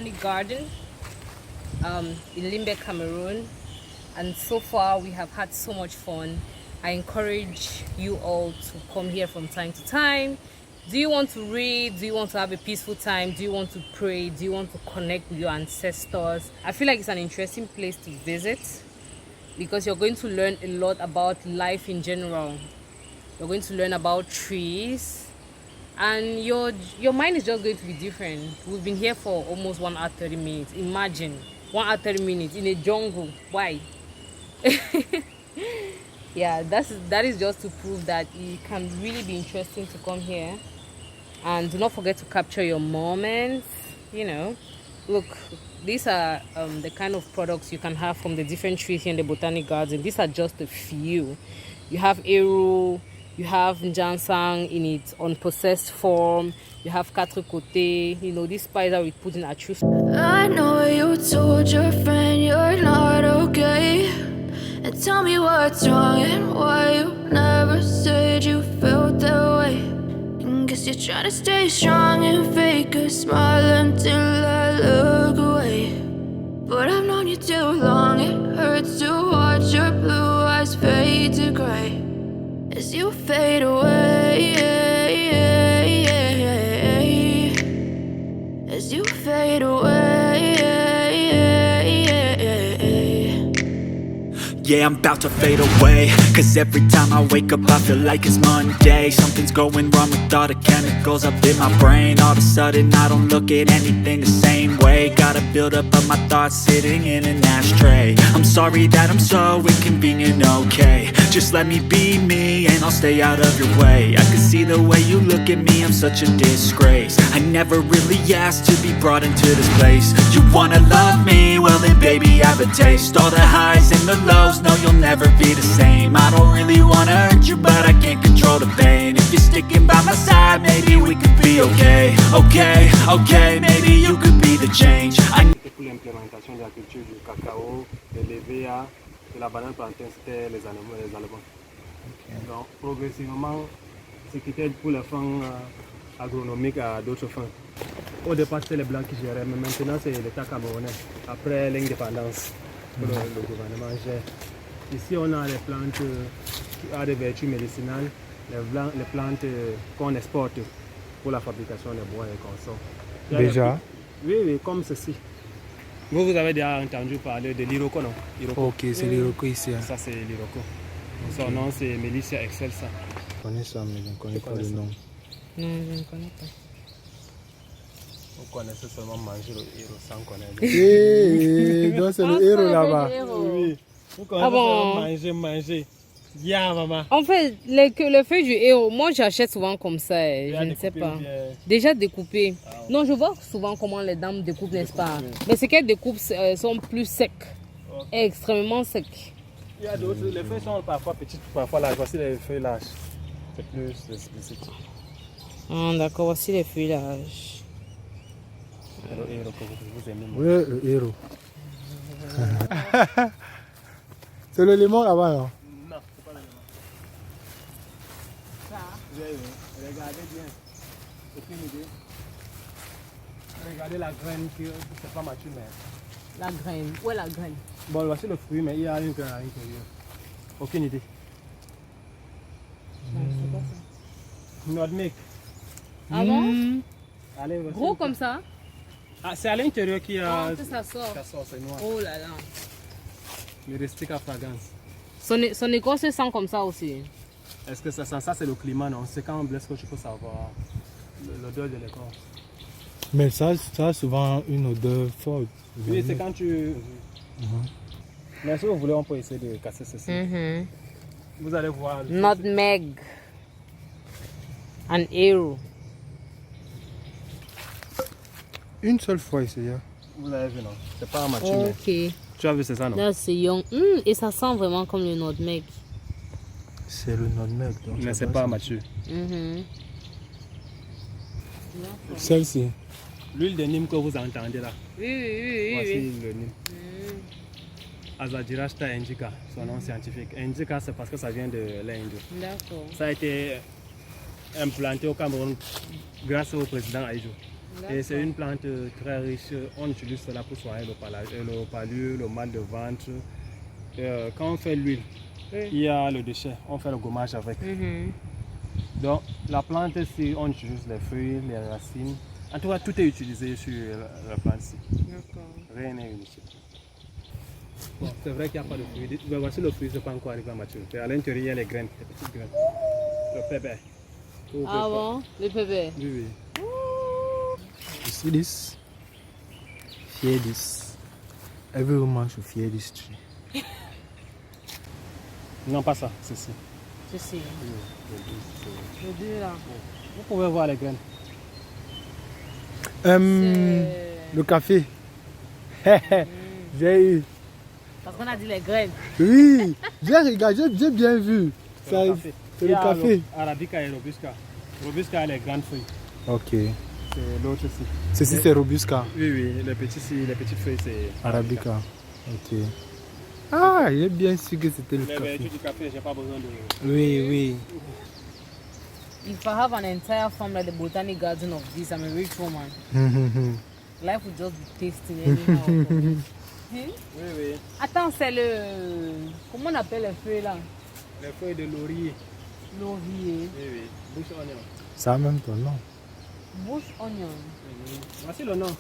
Botanic Garden in Limbe, Cameroon, and so far we have had so much fun. I encourage you all to come here from time to time. Do you want to read? Do you want to have a peaceful time? Do you want to pray? Do you want to connect with your ancestors? I feel like it's an interesting place to visit because you're going to learn a lot about life in general. You're going to learn about trees, and your mind is just going to be different. We've been here for almost 1 hour 30 minutes. Imagine 1 hour 30 minutes in a jungle. Why? Yeah, that is just to prove that it can really be interesting to come here. And do not forget to capture your moments. You know, look, these are the kind of products you can have from the different trees here in the Botanic Garden. These are just a few. You have Eru, you have Njansang in its unpossessed form, you have Quatre Côtés, you know, this spider we put in our truth. I know you told your friend you're not okay, and tell me what's wrong and why you never said you felt that way. And guess you're trying to stay strong and fake a smile until I look away. But I've known you too long, it hurts to watch your blue eyes fade to gray as you fade away, as you fade away. Yeah, I'm about to fade away, cause every time I wake up I feel like it's Monday. Something's going wrong with all the chemicals up in my brain. All of a sudden I don't look at anything the same way. Gotta build up of my thoughts sitting in an ashtray. I'm sorry that I'm so inconvenient, okay. Just let me be me and I'll stay out of your way. I can see the way you look at me, I'm such a disgrace. I never really asked to be brought into this place. You wanna love me? Well then baby have a taste. All the highs and the lows, no you'll never be the same. I don't really wanna hurt you but I can't control the pain. If you're sticking by my side, maybe we could be okay. Okay, okay, maybe you could be the change. Pour l'implémentation de la culture du cacao, de l'EVA, de la banane plantain, c'était les Allemands. Okay. Donc progressivement, ce qui était pour les fins agronomiques à d'autres fins. Au départ c'était les Blancs qui géraient, mais maintenant c'est l'État camerounais, après l'indépendance que le gouvernement gère. Ici on a les plantes qui ont des vertus médicinales, les plantes qu'on exporte pour la fabrication des bois et consorts. Déjà? Oui, comme ceci. Vous avez déjà entendu parler de l'Iroko, non? Iroko. Ok, c'est l'Iroko ici. Hein. Ça, c'est l'Iroko. Okay. Son nom, c'est Melicia excelsa. Je connais ça, mais je ne connais pas le nom. Non, je ne connais pas. Vous connaissez seulement manger le héros sans connaître. Donc c'est le héros là-bas. Oui. Vous connaissez seulement manger. Yeah, maman. En fait, le feuille du héros, moi j'achète souvent comme ça, je ne sais pas. Déjà découpé. Ah, ouais. Non, je vois souvent comment les dames découpent, n'est-ce pas? Mais ce qu'elles découpent sont plus secs, okay. Extrêmement secs. Il y a d'autres, les feuilles sont parfois petites, parfois larges. Voici les feuilles larges. C'est plus explicite. Ah, d'accord, voici les feuilles larges. Le héros que vous aimez. Oui, le héros. C'est le limon là-bas, non? Regardez bien, aucune idée. Regardez la graine qui c'est pas mature mais. La graine, où est la graine? Bon, voici le fruit mais il y a une graine à l'intérieur. Aucune idée. C'est quoi ça? Nutmeg. Ah bon? Allez, gros comme ça? Ah, c'est à l'intérieur qui a. Ah, que ça sort. Ça sort, c'est noir. Oh là là. Le rustique à fragrance. Son écorce se sent comme ça aussi. Est-ce que ça sent ça? C'est le climat, non? C'est quand on blesse que tu peux savoir l'odeur de l'écorce. Mais ça a souvent une odeur forte. Oui, c'est quand tu. Mais si vous voulez, on peut essayer de casser ceci. Vous allez voir. Nutmeg. Un héros. Une seule fois ici. Hein? Vous avez vu, non? C'est pas mature. Ok. Mais... Tu as vu, c'est ça, non? Là, c'est young. Et ça sent vraiment comme le nutmeg. C'est le nutmeg. Mais c'est pas mature. Celle-ci. L'huile de Nîmes que vous entendez là. Oui. Voici le Nîmes. Azadirachta indica, son nom scientifique. Indica, c'est parce que ça vient de l'Inde. D'accord. Ça a été implanté au Cameroun grâce au président Aïdjo. Et c'est une plante très riche. On utilise cela pour soigner le palud, le mal de ventre. Quand on fait l'huile, il y a le déchet. On fait le gommage avec. Donc la plante, si on utilise les feuilles, les racines. En tout cas, tout est utilisé sur la plante-ci. Rien n'est inutile. Bon, c'est vrai qu'il n'y a pas de fruits. Mais voici le fruit, c'est pas encore arrivé à maturité. À l'intérieur, il y a les graines, les petites graines. Le pépé. Ah bon, le pépé. Oui, oui. You see this? Fear this. Every woman should fear this tree. Non, pas ça, ceci. Ceci. Oui, Le deux là. vous pouvez voir les graines. Le café. J'ai eu. Parce qu'on a dit les graines. Oui, j'ai regardé, j'ai bien vu. C'est le café. C'est le café. Arabica et Robusta. Robusta a les grandes feuilles. Ok. C'est l'autre ici. Ceci c'est Robusta. Oui, oui, les petites feuilles c'est Arabica. Ok. Ah, j'ai bien su que c'était le Les café. vertus du café, j'ai pas besoin de... Oui, oui. If I have an entire farm like the botanic garden of this, I'm a rich woman. Life would just be tasting anyhow. Oui, oui. Attends, c'est le... Comment on appelle les feuilles là? Les feuilles de laurier. Laurier. Oui, oui. Bush onion. Ça a même ton nom. Bush onion. Voici le nom.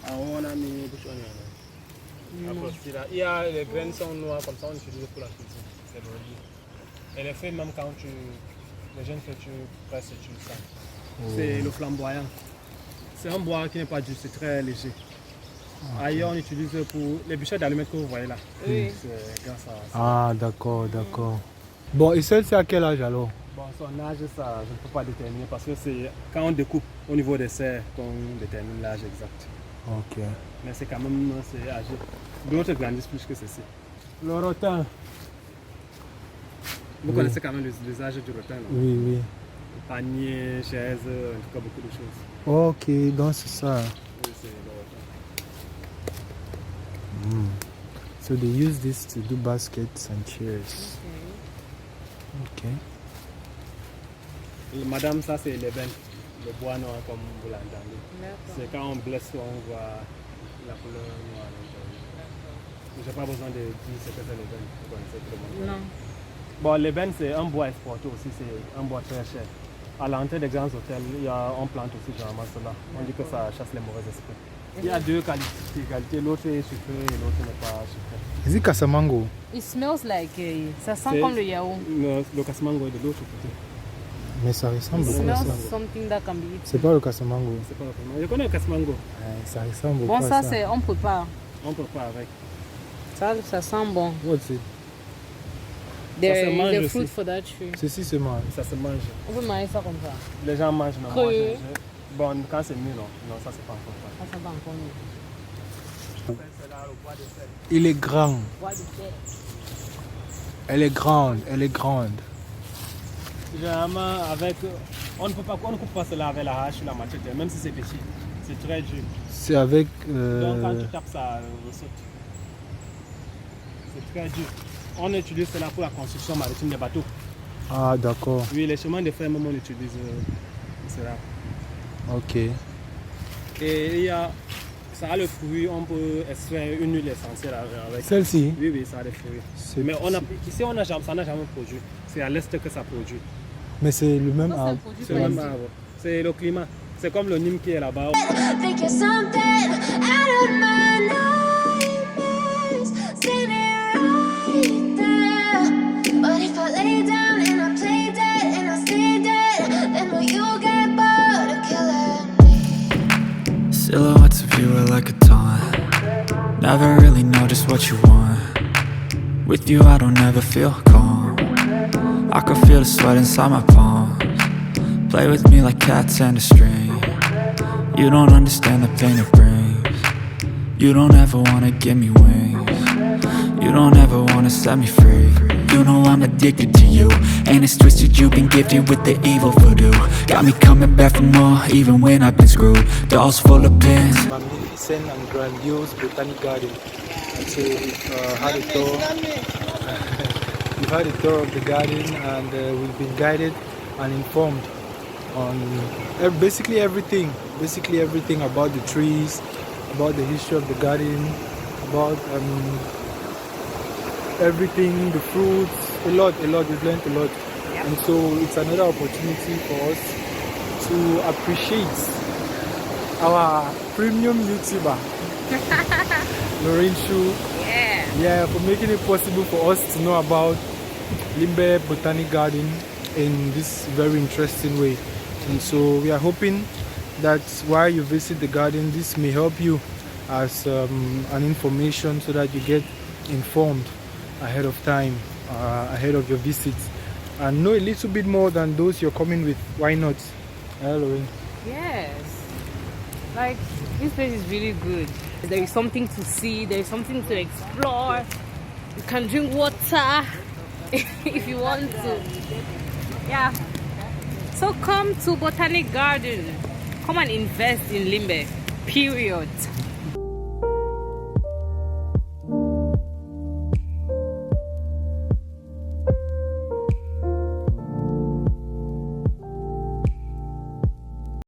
En haut, on a mis bush onion. Après, aussi, là, il y a les graines sont noires, comme ça on utilise pour la cuisine. C'est laurier. Et les feuilles, même quand les jeunes feuilles, tu presses, tu le sens. C'est le flamboyant. C'est un bois qui n'est pas dur, c'est très léger. Ailleurs, on utilise pour les bûchettes d'allumettes que vous voyez là. Oui. C'est grâce à ça. Ah, d'accord, d'accord. Bon, et celle-ci à quel âge alors? Bon, son âge, ça, je ne peux pas déterminer parce que c'est quand on découpe au niveau des serres qu'on détermine l'âge exact. Ok. Mais c'est quand même c'est âgé. D'autres grandissent plus que ceci. Le rotin. Vous connaissez quand même les âges du rotin, non? Oui, oui. Panier, chaise, en tout cas beaucoup de choses. Ok, donc c'est ça. Oui, c'est le rotin. So they use this to do baskets and chairs. Ok. Et madame, ça c'est l'ébène, le bois noir comme vous l'entendez. C'est quand on blesse, on voit la couleur noire. Je n'ai pas besoin de dire ce que c'est l'ébène, vous connaissez tout le monde. Non. Bon, l'ébène c'est un bois exporté aussi, c'est un bois très cher. À l'entrée des grands hôtels, on plante aussi généralement cela. On dit que ça chasse les mauvais esprits. Il y a deux qualités, l'autre est sucré et l'autre n'est pas sucré. Is it Casamango? It smells like... ça sent comme le yaourt. Le casamango est de l'autre côté. Mais ça ressemble It beaucoup à smells ça. something that can be eaten. C'est pas le Casamango. C'est pas le casamango. Je connais le casamango. Ça ressemble beaucoup Bon, à ça ça. c'est... On prépare. On peut pas avec. Ça sent bon. What's it? There se mange is a aussi. fruit for that tree. Ceci c'est moi. Ça se mange. On peut manger ça comme ça. Les gens mangent, mais Cru. moi bon, quand c'est mieux, non. Non, ça c'est pas encore ça. Ça sent pas encore mieux. C'est là le bois de sel. Il est grand. Bois de terre. Elle est grande. Elle est grande. Généralement, avec, on ne coupe pas cela avec la hache ou la machette, même si c'est petit. C'est très dur. C'est avec... Donc quand tu tapes, ça ressaute. C'est très dur. On utilise cela pour la construction maritime des bateaux. Ah, d'accord. Oui, les chemins de fer, même on utilise cela. Ok. Et il y a, ça a le fruit, on peut extraire une huile essentielle avec. Celle-ci? Oui, oui, ça a des fruits. C'est- Mais ici, ça n'a jamais produit. C'est à l'est que ça produit. Mais c'est le même Ça, c'est un arbre. produit C'est le même précis. arbre. C'est le climat. C'est comme le Nîmes qui est là-bas. Think you're something out of my nightmares. Standing right there. But if I lay down and I play dead and I stay dead, then will you get bored of killing me? Silhouettes of you are like a taunt. Never really know just what you want. With you I don't ever feel calm. I can feel the sweat inside my palms. Play with me like cats and a string. You don't understand the pain it brings. You don't ever wanna give me wings. You don't ever wanna set me free. You know I'm addicted to you, and it's twisted, you've been gifted with the evil voodoo. Got me coming back for more, even when I've been screwed. Dolls full of pins. Magnificent and grandiose botanic garden. And so we've had a tour. We've had a tour of the garden and we've been guided and informed on basically everything about the trees, about the history of the garden, about everything, the fruits, a lot. We've learned a lot. And so it's another opportunity for us to appreciate our premium YouTuber, Lorraine Shu, for making it possible for us to know about Limbe Botanic Garden in this very interesting way. And so we are hoping that while you visit the garden, this may help you as an information so that you get informed ahead of time, ahead of your visit, and know a little bit more than those you're coming with. Why not? Hello. Yes, like this place is really good. There is something to see, there is something to explore. You can drink water if you want to. Yeah, so come to Botanic Garden, come and invest in Limbe, period.